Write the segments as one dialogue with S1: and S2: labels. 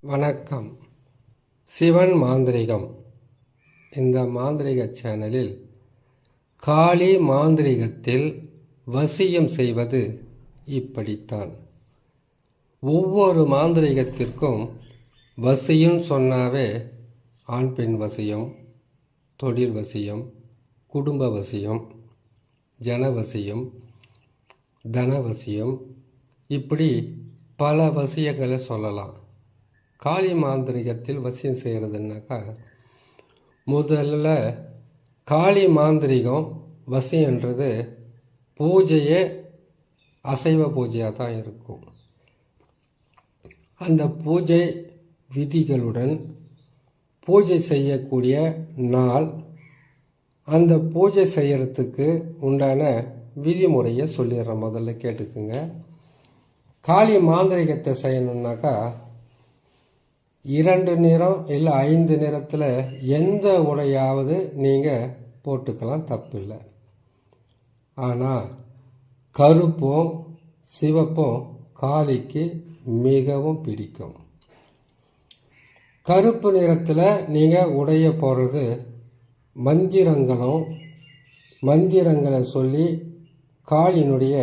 S1: வணக்கம். சிவன் மாந்திரிகம். இந்த மாந்திரிக சேனலில் காளி மாந்திரிகத்தில் வசியம் செய்வது இப்படித்தான். ஒவ்வொரு மாந்திரிகத்திற்கும் வசியம் சொன்னாவே ஆண் பெண் வசியம், தொழில் வசியம், குடும்ப வசியம், ஜனவசியம், தனவசியம், இப்படி பல வசியங்களை சொல்லலாம். காளி மாந்திரிகத்தில் வசியம் செய்கிறதுனாக்கா, முதல்ல காளி மாந்திரிகம் வசியன்றது பூஜையே அசைவ பூஜையாக தான் இருக்கும். அந்த பூஜை விதிகளுடன் பூஜை செய்யக்கூடிய நாள், அந்த பூஜை செய்கிறதுக்கு உண்டான விதிமுறையை சொல்லிடுறேன். முதல்ல கேட்டுக்குங்க. காளி மாந்திரிகத்தை செய்யணுன்னாக்கா 2 நிறம் இல்லை 5 நிறத்தில் எந்த உடையாவது நீங்கள் போட்டுக்கலாம், தப்பில்லை. ஆனால் கருப்பும் சிவப்பும் காளிக்கு மிகவும் பிடிக்கும். கருப்பு நிறத்தில் நீங்கள் உடைய போடுறது மந்திரங்களை சொல்லி காளியினுடைய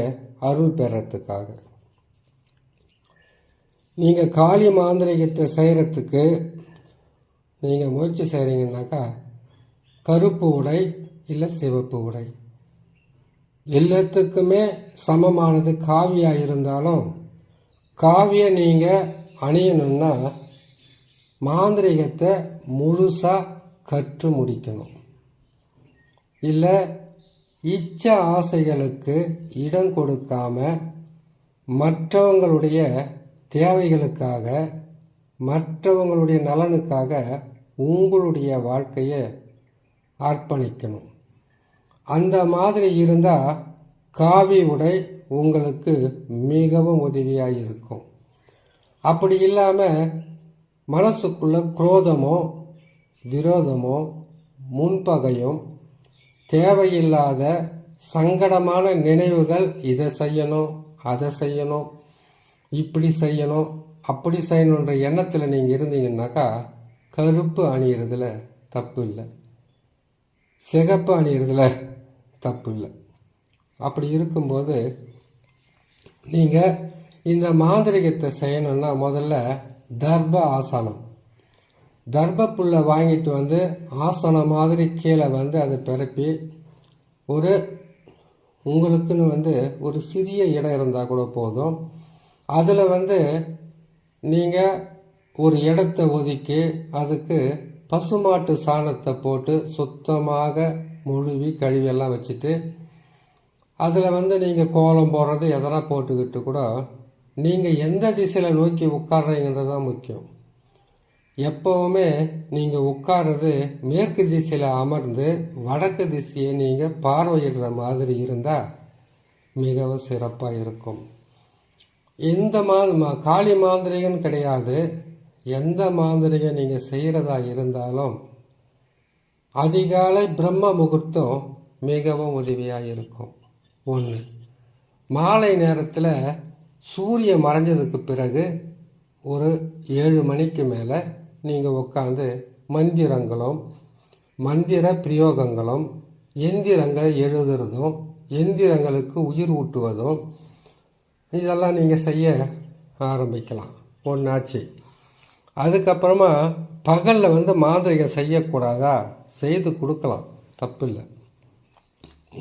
S1: அருள் பெறத்துக்காக. நீங்கள் காளி மாந்திரிகத்தை செய்கிறதுக்கு நீங்கள் முயற்சி செய்கிறீங்கன்னாக்கா, கருப்பு உடை இல்லை சிவப்பு உடை எல்லாத்துக்குமே சமமானது. காவியாக இருந்தாலும் காவியை நீங்கள் அணியணுன்னா மாந்திரிகத்தை முழுசாக கற்று முடிக்கணும். இல்லை இச்ச ஆசைகளுக்கு இடம் கொடுக்காம மற்றவங்களுடைய தேவைகளுக்காக, மற்றவங்களுடைய நலனுக்காக உங்களுடைய வாழ்க்கையை அர்ப்பணிக்கணும். அந்த மாதிரி இருந்தால் காவி உடை உங்களுக்கு மிகவும் உதவியாக இருக்கும். அப்படி இல்லாமல் மனசுக்குள்ள குரோதமோ விரோதமோ முன்பகையும் தேவையில்லாத சங்கடமான நினைவுகள், இதை செய்யணும் அதை செய்யணும், இப்படி செய்யணும் அப்படி செய்யணுன்ற எண்ணத்தில் நீங்கள் இருந்தீங்கன்னாக்கா, கருப்பு அணிகிறதுல தப்பு இல்லை, சிகப்பு அணிகிறதுல தப்பு இல்லை. அப்படி இருக்கும்போது நீங்கள் இந்த மாந்திரிகத்தை செய்யணுன்னா முதல்ல தர்ப ஆசனம், தர்ப புல்லை வாங்கிட்டு வந்து ஆசனம் மாதிரி கீழே அதை பரப்பி உங்களுக்குன்னு ஒரு சிறிய இடம் இருந்தால் கூட போதும். அதில் நீங்கள் ஒரு இடத்த ஒதுக்கி அதுக்கு பசுமாட்டு சாணத்தை போட்டு சுத்தமாக முழுவி கழுவியெல்லாம் வச்சுட்டு அதில் நீங்கள் கோலம் போடுறது எதனா போட்டுக்கிட்டு கூட நீங்கள் எந்த திசையில் நோக்கி உட்கார்றீங்கிறது தான் முக்கியம். எப்போவுமே நீங்கள் உட்கார்றது மேற்கு திசையில் அமர்ந்து வடக்கு திசையை நீங்கள் பார்வையிடுற மாதிரி இருந்தால் மிகவும் சிறப்பாக இருக்கும். எந்த காளி மாந்திரிகம் கிடையாது, எந்த மாந்திரிகம் நீங்கள் செய்கிறதா இருந்தாலும் அதிகாலை பிரம்ம முகூர்த்தம் மிகவும் உதவியாக இருக்கும். 1, மாலை நேரத்தில் சூரியன் மறைஞ்சதுக்கு பிறகு ஒரு 7 மணிக்கு மேலே நீங்கள் உட்காந்து மந்திரங்களும் மந்திர பிரயோகங்களும் எந்திரங்களை எழுதுறதும் எந்திரங்களுக்கு உயிர் ஊட்டுவதும் இதெல்லாம் நீங்கள் செய்ய ஆரம்பிக்கலாம். 1 ஆச்சு. அதுக்கப்புறமா பகலில் மாந்திரிகம் செய்யக்கூடாதா, செய்து கொடுக்கலாம், தப்பில்லை.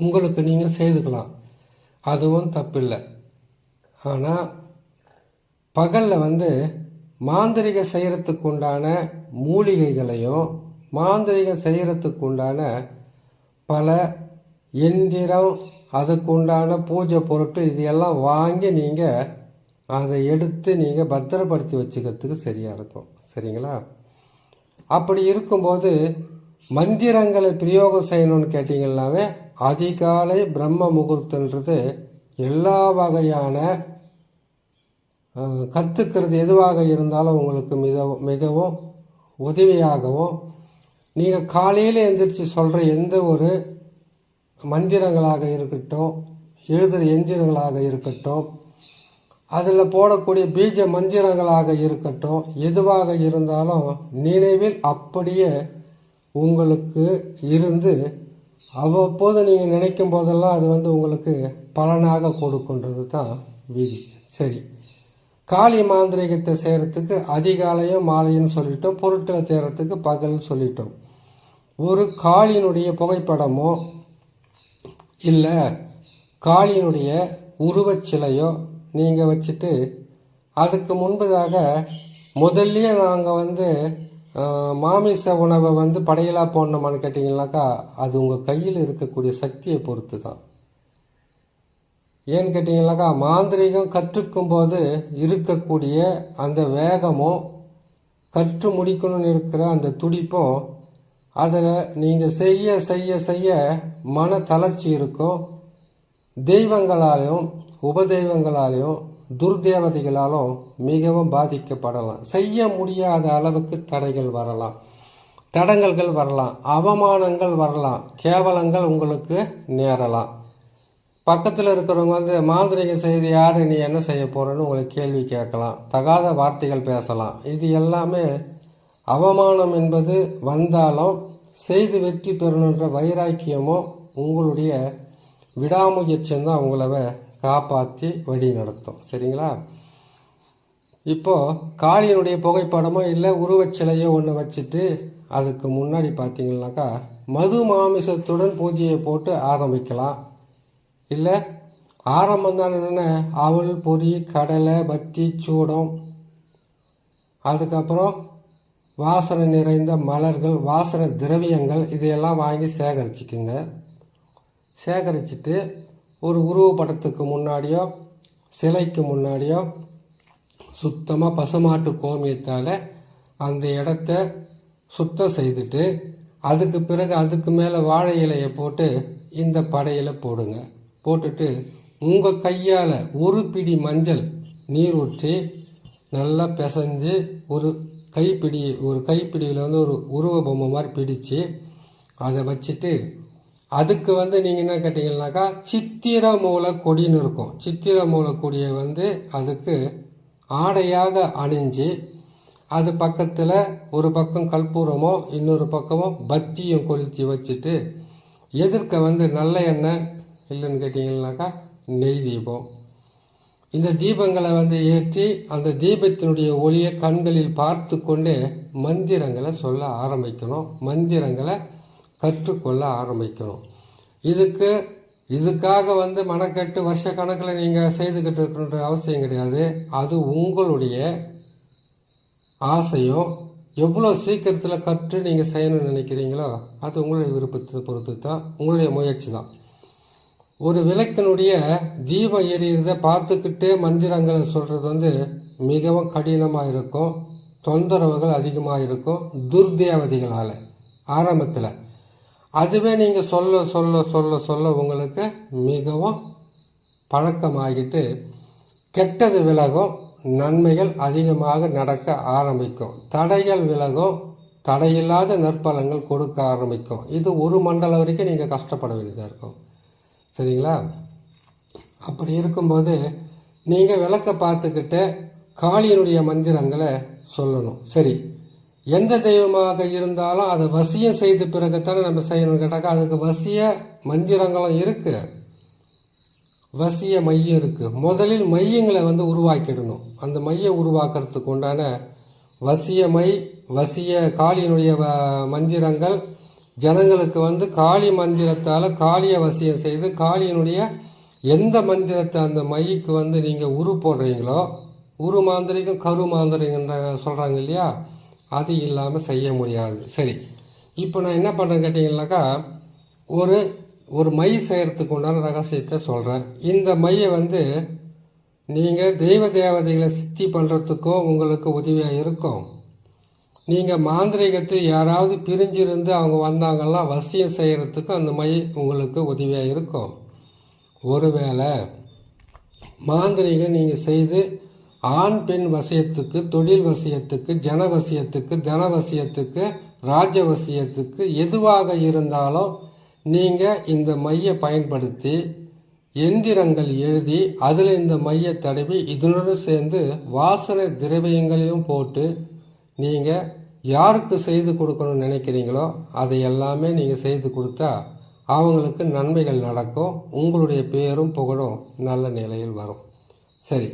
S1: உங்களுக்கு நீங்கள் செய்துக்கலாம், அதுவும் தப்பில்லை. ஆனால் பகலில் மாந்திரிகம் செய்கிறதுக்கு உண்டான மூலிகைகளையும் மாந்திரிகம் செய்கிறதுக்கு உண்டான பல எந்திரம், அதுக்கு உண்டான பூஜை பொருட்கள் இது எல்லாம் வாங்கி நீங்கள் அதை எடுத்து நீங்கள் பத்திரப்படுத்தி வச்சுக்கிறதுக்கு சரியாக இருக்கும். சரிங்களா? அப்படி இருக்கும்போது மந்திரங்களை பிரயோகம் செய்யணும்னு கேட்டிங்கன்னாவே அதிகாலை பிரம்ம முகூர்த்தன்றது எல்லா வகையான கற்றுக்கிறது எதுவாக இருந்தாலும் உங்களுக்கு மிகவும் உதவியாகவும், நீங்கள் காலையில் எழுந்திரிச்சு சொல்கிற எந்த ஒரு மந்திரங்களாக இருக்கட்டும், எழுதுகிற எந்திரங்களாக இருக்கட்டும், அதில் போடக்கூடிய பீஜ மந்திரங்களாக இருக்கட்டும், எதுவாக இருந்தாலும் நினைவில் அப்படியே உங்களுக்கு இருந்து அவ்வப்போது நீங்கள் நினைக்கும் போதெல்லாம் அது உங்களுக்கு பலனாக கொடுக்கின்றது தான் விதி. சரி, காளி மாந்திரிகத்தை செய்கிறதுக்கு அதிகாலையும் மாலையும் சொல்லிட்டோம், பொருட்களை தேர்றதுக்கு பகல் சொல்லிட்டோம். ஒரு காளியினுடைய புகைப்படமோ இல்லை காளியினுடைய உருவச்சிலையோ நீங்கள் வச்சுட்டு அதுக்கு முன்பதாக முதல்லையே நாங்கள் மாமிச உணவை படையலாக போடணுமான்னு கேட்டிங்கனாக்கா அது உங்கள் கையில் இருக்கக்கூடிய சக்தியை பொறுத்து தான். ஏன்னு கேட்டிங்கனாக்கா மாந்திரிகம் கற்றுக்கும் போது இருக்கக்கூடிய அந்த வேகமும் கற்று முடிக்கணும்னு இருக்கிற அந்த துடிப்பும் அதை நீங்கள் செய்ய செய்ய செய்ய மன தளர்ச்சி இருக்கும். தெய்வங்களாலும் உபதெய்வங்களாலும் துர்தேவதைகளாலும் மிகவும் பாதிக்கப்படலாம். செய்ய முடியாத அளவுக்கு தடைகள் வரலாம், தடங்கல்கள் வரலாம், அவமானங்கள் வரலாம், கேவலங்கள் உங்களுக்கு நேரலாம். பக்கத்தில் இருக்கிறவங்க மாந்திரிகம் செய்து யார் நீ என்ன செய்ய போகிறேன்னு உங்களுக்கு கேள்வி கேட்கலாம், தகாத வார்த்தைகள் பேசலாம். இது எல்லாமே அவமானம் என்பது வந்தாலும் செய்து வெற்றி பெறணுன்ற வைராக்கியமோ உங்களுடைய விடாமுயற்சியும் தான் உங்களை காப்பாற்றி வழி நடத்தும். சரிங்களா? இப்போது காளியினுடைய புகைப்படமோ இல்லை உருவச்சிலையோ ஒன்று வச்சுட்டு அதுக்கு முன்னாடி பார்த்தீங்கன்னாக்கா மது மாமிசத்துடன் பூஜையை போட்டு ஆரம்பிக்கலாம். இல்லை ஆரம்பம் தான் என்னென்ன அவல், பொரி, கடலை, பத்தி, சூடம், அதுக்கப்புறம் வாசனை நிறைந்த மலர்கள், வாசனை திரவியங்கள் இதையெல்லாம் வாங்கி சேகரிச்சுக்குங்க. சேகரிச்சுட்டு ஒரு உருவப்படத்துக்கு முன்னாடியோ சிலைக்கு முன்னாடியோ சுத்தமாக பசுமாட்டு கோமியத்தால் அந்த இடத்த சுத்தம் செய்துட்டு அதுக்கு பிறகு அதுக்கு மேலே வாழை இலையை போட்டு இந்த படையில் போடுங்க. போட்டுட்டு உங்கள் கையால் ஒரு பிடி மஞ்சள் நீர் ஊற்றி நல்லா பிசைஞ்சு ஒரு கைப்பிடியில் ஒரு உருவ பொம்மை மாதிரி பிடிச்சு அதை வச்சுட்டு அதுக்கு நீங்கள் என்ன கேட்டிங்கன்னாக்கா சித்திர மூல கொடின்னு இருக்கும். சித்திர மூல கொடியை அதுக்கு ஆடையாக அணிஞ்சு அது பக்கத்தில் ஒரு பக்கம் கற்பூரமோ இன்னொரு பக்கமோ பத்தியும் கொளுத்தி வச்சுட்டு எதிர்க்க நல்ல எண்ணெய் இல்லைன்னு கேட்டிங்கன்னாக்கா நெய் தீபம், இந்த தீபங்களை ஏற்றி அந்த தீபத்தினுடைய ஒளியை கண்களில் பார்த்து கொண்டே மந்திரங்களை சொல்ல ஆரம்பிக்கணும், மந்திரங்களை கற்றுக்கொள்ள ஆரம்பிக்கணும். இதுக்காக மனக்கட்டு வருஷ கணக்கில் நீங்கள் செய்துக்கிட்டு இருக்கணுன்ற அவசியம் கிடையாது. அது உங்களுடைய ஆசையும் எவ்வளோ சீக்கிரத்தில் கற்று நீங்கள் செய்யணும்னு நினைக்கிறீங்களோ அது உங்களுடைய விருப்பத்தை பொறுத்து தான், உங்களுடைய முயற்சி தான். ஒரு விளக்கினுடைய தீபம் எரியிறத பார்த்துக்கிட்டே மந்திரங்களை சொல்கிறது மிகவும் கடினமாக இருக்கும், தொந்தரவுகள் அதிகமாக இருக்கும் துர்தேவதைகளால் ஆரம்பத்தில். அதுவே நீங்கள் சொல்ல சொல்ல சொல்ல சொல்ல உங்களுக்கு மிகவும் பழக்கமாகிட்டு கெட்டது விலகும், நன்மைகள் அதிகமாக நடக்க ஆரம்பிக்கும், தடைகள் விலகும், தடையில்லாத நற்பலங்கள் கொடுக்க ஆரம்பிக்கும். இது ஒரு மண்டலம் வரைக்கும் நீங்கள் கஷ்டப்பட வேண்டியதாக இருக்கும். சரிங்களா? அப்படி இருக்கும்போது நீங்கள் விளக்க பார்த்துக்கிட்டு காளியினுடைய மந்திரங்களை சொல்லணும். சரி, எந்த தெய்வமாக இருந்தாலும் அதை வசியம் செய்த பிறகுத்தானே நம்ம செய்யணும்னு கேட்டாக்கா அதுக்கு வசிய மந்திரங்களும் இருக்குது, வசிய மையம் இருக்குது. முதலில் மையங்களை உருவாக்கிடணும். அந்த மையம் உருவாக்குறதுக்கு உண்டான வசிய காளியினுடைய மந்திரங்கள் ஜனங்களுக்கு காளி மந்திரத்தால் காளியை வசியம் செய்து காளியினுடைய எந்த மந்திரத்தை அந்த மைக்கு நீங்கள் உரு போடுறீங்களோ, உரு மாந்திரிகம் கரு மாந்திரிகன்ற சொல்கிறாங்க இல்லையா, அது இல்லாமல் செய்ய முடியாது. சரி, இப்போ நான் என்ன பண்ணுறேன்னு கேட்டிங்கனாக்கா ஒரு மை செய்கிறதுக்கு உண்டான ரகசியத்தை சொல்கிறேன். இந்த மையை நீங்கள் தெய்வ தேவதைகளை சித்தி பண்ணுறதுக்கும் உங்களுக்கு உதவியாக இருக்கும். நீங்கள் மாந்திரிகத்தை யாராவது பிரிஞ்சிருந்து அவங்க வந்தாங்கன்னா வசியம் செய்கிறதுக்கு அந்த மை உங்களுக்கு உதவியாக இருக்கும். ஒருவேளை மாந்திரிகம் நீங்கள் செய்து ஆண் பெண் வசியத்துக்கு, தொழில் வசியத்துக்கு, ஜனவசியத்துக்கு, தனவசியத்துக்கு, ராஜ்யவசியத்துக்கு எதுவாக இருந்தாலும் நீங்கள் இந்த மையை பயன்படுத்தி எந்திரங்கள் எழுதி அதில் இந்த மைய தடவி இதனுடன் சேர்ந்து வாசனை திரவியங்களையும் போட்டு நீங்கள் யாருக்கு செய்து கொடுக்கணும்னு நினைக்கிறீங்களோ அதை எல்லாமே நீங்கள் செய்து கொடுத்தா அவங்களுக்கு நன்மைகள் நடக்கும். உங்களுடைய பேரும் புகழும் நல்ல நிலையில் வரும். சரி,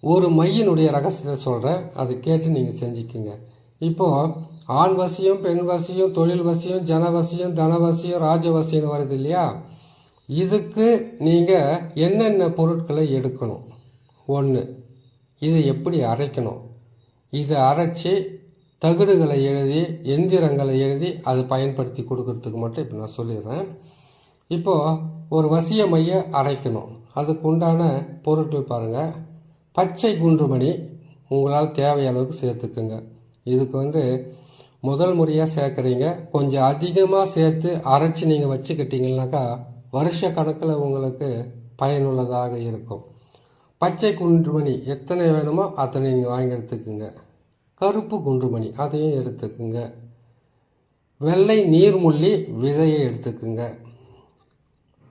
S1: ஒரு மையினுடைய ரகசியத்தை சொல்கிறேன், அதை கேட்டு நீங்கள் செஞ்சுக்குங்க. இப்போது ஆண் வசியம், பெண் வசியம், தொழில் வசியம், ஜனவசியம், தனவசியம், ராஜவசியம் வருது இல்லையா? இதுக்கு நீங்கள் என்னென்ன பொருட்களை எடுக்கணும்? ஒன்று, இதை எப்படி அரைக்கணும்? இதை அரைச்சி தகடுகளை எழுதி எந்திரங்களை எழுதி அதை பயன்படுத்தி கொடுக்கறதுக்கு மட்டும் இப்போ நான் சொல்லிடுறேன். இப்போது ஒரு வசிய மைய அரைக்கணும். அதுக்கு உண்டான பொருட்கள் பாருங்கள். பச்சை குன்றுமணி உங்களால் தேவையான அளவுக்கு சேர்த்துக்குங்க. இதுக்கு முதல் முறையாக சேர்க்குறீங்க, கொஞ்சம் அதிகமாக சேர்த்து அரைச்சி நீங்கள் வச்சுக்கிட்டீங்கன்னாக்கா வருஷ கணக்கில் உங்களுக்கு பயனுள்ளதாக இருக்கும். பச்சை குன்றுமணி எத்தனை வேணுமோ அத்தனை நீங்கள் வாங்கி எடுத்துக்குங்க. கருப்பு குன்றுமணி அதையும் எடுத்துக்குங்க. வெள்ளை நீர்முள்ளி விதையை எடுத்துக்குங்க.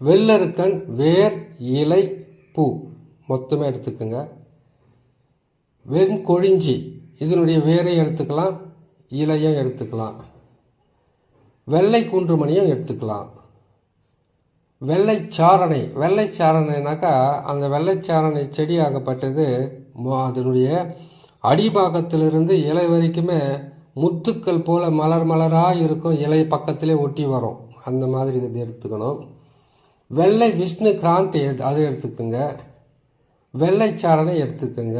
S1: வெள்ளருக்கன் வேர், இலை, பூ மொத்தமாக எடுத்துக்குங்க. வெண்கொழிஞ்சி இதனுடைய வேரையும் எடுத்துக்கலாம், இலையும் எடுத்துக்கலாம். வெள்ளை குன்றுமணியும் எடுத்துக்கலாம். வெள்ளைச்சாரணை, வெள்ளைச்சாரணைனாக்கா அந்த வெள்ளைச்சாரணை செடியாகப்பட்டது அதனுடைய அடிபாகத்திலிருந்து இலை வரைக்குமே முத்துக்கள் போல் மலர் மலராக இருக்கும். இலை பக்கத்திலே ஒட்டி வரும். அந்த மாதிரி இது எடுத்துக்கணும். வெள்ளை விஷ்ணு கிராந்தி அதை எடுத்துக்கோங்க. வெள்ளைச்சாரணை எடுத்துக்கோங்க.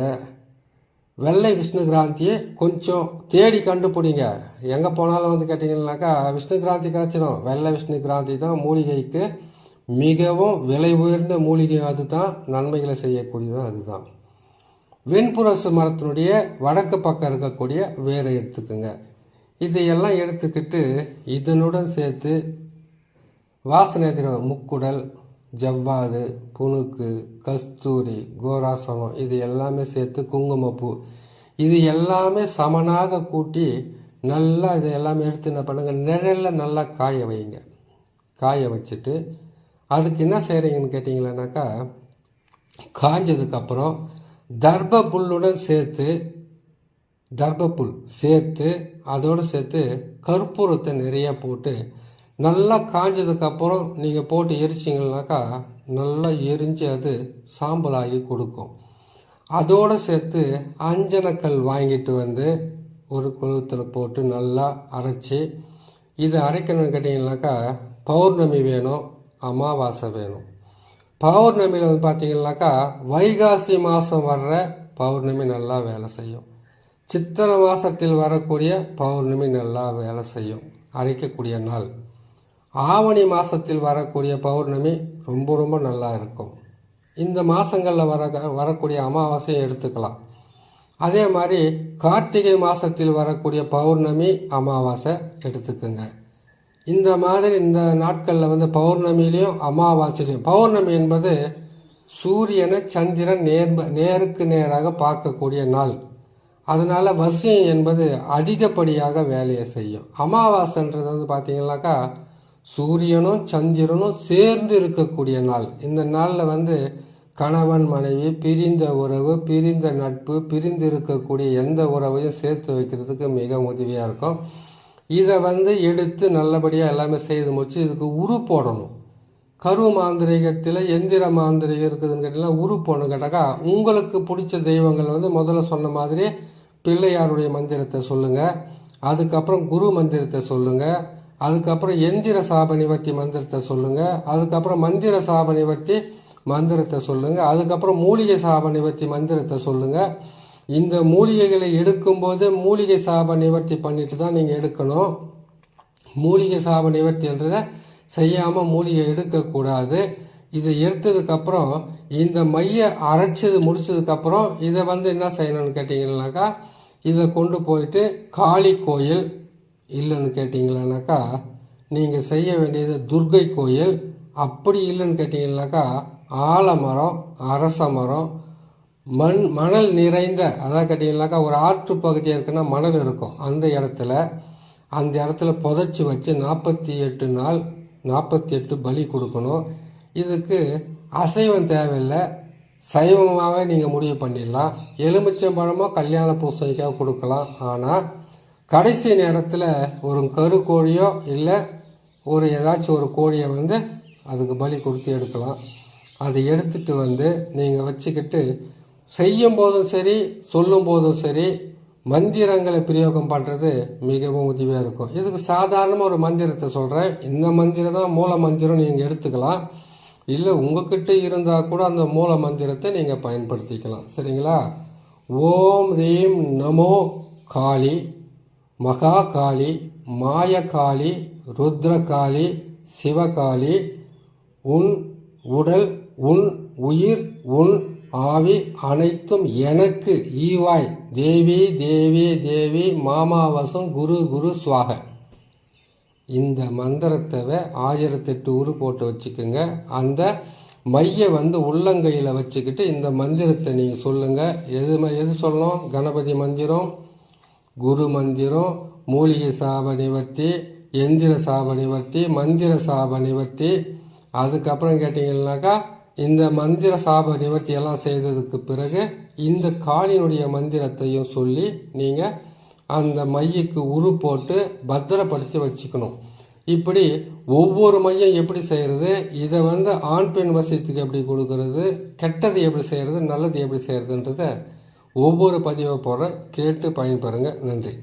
S1: வெள்ளை விஷ்ணு கிராந்தியை கொஞ்சம் தேடி கண்டுபிடிங்க. எங்கே போனாலும் கேட்டிங்கன்னாக்கா விஷ்ணு கிராந்தி கிடச்சிடும். வெள்ளை விஷ்ணு கிராந்தி தான் மூலிகைக்கு மிகவும் விலை உயர்ந்த மூலிகை. அதுதான் நன்மைகளை செய்யக்கூடியது. அதுதான் வெண்புரசு மரத்தினுடைய வடக்கு பக்கம் இருக்கக்கூடிய வேரை எடுத்துக்கோங்க. இதையெல்லாம் எடுத்துக்கிட்டு இதனுடன் சேர்த்து வாசனை திரவம் முக்குடல், ஜவ்வாது, புணுக்கு, கஸ்தூரி, கோராசனம் இது எல்லாமே சேர்த்து குங்குமப்பூ இது எல்லாமே சமனாக கூட்டி நல்லா இது எல்லாமே எடுத்து என்ன பண்ணுங்கள், நிழலில் நல்லா காய வைங்க. காய வச்சுட்டு அதுக்கு என்ன செய்கிறீங்கன்னு கேட்டிங்களானாக்கா, காஞ்சதுக்கப்புறம் தர்பப்புல்லுடன் சேர்த்து தர்பப்புல் சேர்த்து அதோடு சேர்த்து கற்பூரத்தை நிறையா போட்டு நல்லா காஞ்சதுக்கப்புறம் நீங்கள் போட்டு எரிச்சிங்கனாக்கா நல்லா எரிஞ்சு அது சாம்பலாகி கொடுக்கும். அதோடு சேர்த்து அஞ்சனக்கல் வாங்கிட்டு ஒரு குளத்தில் போட்டு நல்லா அரைச்சி இதை அரைக்கணும்னு கேட்டிங்கனாக்கா பௌர்ணமி வேணும், அமாவாசை வேணும். பௌர்ணமியில் பார்த்தீங்கன்னாக்கா வைகாசி மாதம் வர்ற பௌர்ணமி நல்லா வேலை செய்யும். சித்திரை மாதத்தில் வரக்கூடிய பௌர்ணமி நல்லா வேலை செய்யும், அரைக்கக்கூடிய நாள். ஆவணி மாதத்தில் வரக்கூடிய பௌர்ணமி ரொம்ப ரொம்ப நல்லா இருக்கும். இந்த மாதங்களில் வரக்கூடிய அமாவாசையை எடுத்துக்கலாம். அதே மாதிரி கார்த்திகை மாதத்தில் வரக்கூடிய பௌர்ணமி அமாவாசை எடுத்துக்குங்க. இந்த மாதிரி இந்த நாட்களில் பௌர்ணமிலையும் அமாவாசையிலையும், பௌர்ணமி என்பது சூரியனை சந்திரன் நேருக்கு நேராக பார்க்கக்கூடிய நாள். அதனால் வசியம் என்பது அதிகப்படியாக வேலையை செய்யும். அமாவாசைன்றது பார்த்தீங்கன்னாக்கா சூரியனும் சந்திரனும் சேர்ந்து இருக்கக்கூடிய நாள். இந்த நாளில் கணவன் மனைவி பிரிந்த உறவு, பிரிந்த நட்பு, பிரிந்து இருக்கக்கூடிய எந்த உறவையும் சேர்த்து வைக்கிறதுக்கு மிக உதவியாக இருக்கும். இதை எடுத்து நல்லபடியாக எல்லாமே செய்து முடிச்சு இதுக்கு உரு போடணும். கரு மாந்திரிகத்தில் எந்திர மாந்திரிகம் இருக்குதுன்னு கேட்டிங்கன்னா உரு போடணும். கேட்டாக்கா உங்களுக்கு பிடிச்ச தெய்வங்கள் முதல்ல சொன்ன மாதிரி பிள்ளையாருடைய மந்திரத்தை சொல்லுங்கள். அதுக்கப்புறம் குரு மந்திரத்தை சொல்லுங்கள். அதுக்கப்புறம் எந்திர சாப நிவர்த்தி மந்திரத்தை சொல்லுங்கள். அதுக்கப்புறம் மந்திர சாப நிவர்த்தி மந்திரத்தை சொல்லுங்கள். அதுக்கப்புறம் மூலிகை சாப நிவர்த்தி மந்திரத்தை சொல்லுங்கள். இந்த மூலிகைகளை எடுக்கும்போது மூலிகை சாப நிவர்த்தி பண்ணிட்டு தான் நீங்கள் எடுக்கணும். மூலிகை சாப நிவர்த்தின்றதை செய்யாமல் மூலிகை எடுக்கக்கூடாது. இதை எடுத்ததுக்கப்புறம் இந்த மையை அரைச்சது முடிச்சதுக்கப்புறம் இதை என்ன செய்யணும்னு கேட்டிங்கன்னாக்கா, இதை கொண்டு போயிட்டு காளி கோயில் இல்லைன்னு கேட்டிங்களானாக்கா நீங்கள் செய்ய வேண்டியது துர்கை கோயில். அப்படி இல்லைன்னு கேட்டிங்கனாக்கா ஆலமரம், அரச மரம், மணல் நிறைந்த, அதான் கேட்டிங்கனாக்கா ஒரு ஆற்று பகுதியாக இருக்குன்னா மணல் இருக்கும். அந்த இடத்துல புதைச்சி வச்சு 48 நாள் 48 பலி கொடுக்கணும். இதுக்கு அசைவம் தேவையில்லை, சைவமாகவே நீங்கள் முடிவு பண்ணிடலாம். எலுமிச்சம்பழமோ கல்யாண பூசணிக்காக கொடுக்கலாம். ஆனால் கடைசி நேரத்தில் ஒரு கருக்கோழியோ இல்லை ஒரு ஏதாச்சும் ஒரு கோழியை வந்து அதுக்கு பலி கொடுத்து எடுக்கலாம். அதை எடுத்துகிட்டு நீங்கள் வச்சுக்கிட்டு செய்யும் போதும் சரி சொல்லும் போதும் சரி மந்திரங்களை பிரயோகம் பண்ணுறது மிகவும் உதவியாக இருக்கும். இதுக்கு சாதாரணமாக ஒரு மந்திரத்தை சொல்கிறேன். இந்த மந்திரம் தான் மூல மந்திரம், நீங்கள் எடுத்துக்கலாம். இல்லை உங்கள்கிட்ட இருந்தால் கூட அந்த மூல மந்திரத்தை நீங்கள் பயன்படுத்திக்கலாம். சரிங்களா? ஓம் ரீம் நமோ காளி, மகா காளி, மாயகாளி, ருத்ரகாளி, சிவகாளி, உன் உடல், உன் உயிர், உன் ஆவி அனைத்தும் எனக்கு ஈவாய் தேவி தேவி தேவி மாமாவசம் குரு குரு சுவாக. இந்த மந்திரத்தை 1008 உரு போட்டு வச்சுக்கோங்க. அந்த மைய உள்ளங்கையில் வச்சுக்கிட்டு இந்த மந்திரத்தை நீங்கள் சொல்லுங்கள். எது சொல்லணும்? கணபதி மந்திரம், குரு மந்திரம், மூலிகை சாப நிவர்த்தி, எந்திர சாப நிவர்த்தி, மந்திர சாப நிவர்த்தி. அதுக்கப்புறம் கேட்டிங்கன்னாக்கா இந்த மந்திர சாப நிவர்த்தியெல்லாம் செய்ததுக்கு பிறகு இந்த காளியினுடைய மந்திரத்தையும் சொல்லி நீங்கள் அந்த மையக்கு உரு போட்டு பத்திரப்படுத்தி வச்சுக்கணும். இப்படி ஒவ்வொரு மையம் எப்படி செய்கிறது, இதை ஆண் பெண் வசியத்துக்கு எப்படி கொடுக்கறது, கெட்டது எப்படி செய்கிறது, நல்லது எப்படி செய்கிறதுன்றதை ஒவ்வொரு பதிவை போகிற கேட்டு பயன்பெறுங்க. நன்றி.